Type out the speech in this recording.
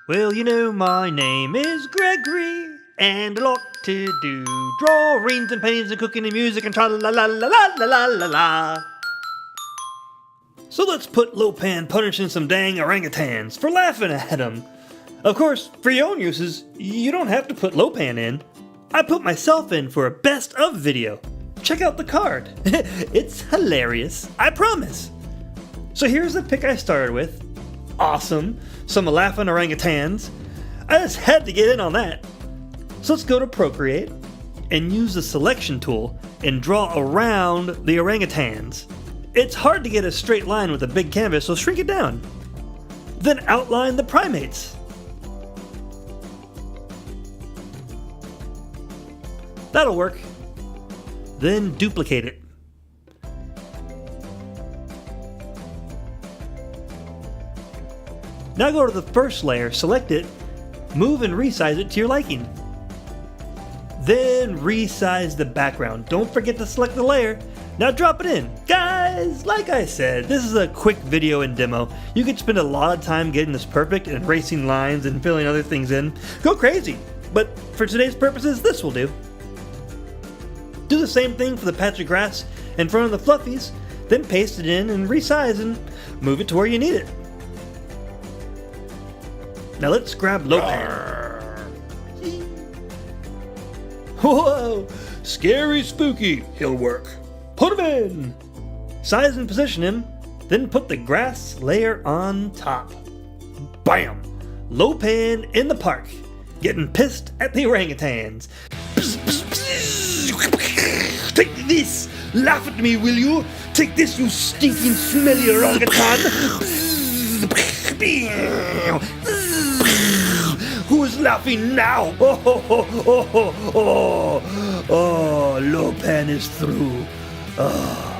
Well, you know, my name is Gregory, and a lot to do. Drawings and paintings and cooking and music and tra-la-la-la-la-la-la-la-la. So let's put Lopan punishing some dang orangutans for laughing at him. Of course, for your own uses, you don't have to put Lopan in. I put myself in for a best of video. Check out the card. It's hilarious, I promise. So here's the pic I started with. Awesome. Some laughing orangutans. I just had to get in on that. So let's go to Procreate and use the selection tool and draw around the orangutans. It's hard to get a straight line with a big canvas, so shrink it down. Then outline the primates. That'll work. Then duplicate it. Now go to the first layer, select it, move and resize it to your liking. Then resize the background. Don't forget to select the layer. Now drop it in. Guys, like I said, this is a quick video and demo. You could spend a lot of time getting this perfect and erasing lines and filling other things in. Go crazy. But for today's purposes, this will do. Do the same thing for the patch of grass in front of the fluffies, then paste it in and resize and move it to where you need it. Now let's grab Lopan. Whoa! Scary spooky, he'll work. Put him in! Size and position him, then put the grass layer on top. Bam! Lopan in the park, getting pissed at the orangutans. Take this! Laugh at me, will you? Take this, you stinking, smelly orangutan! Who is laughing now? Oh, Lopan is through. Oh.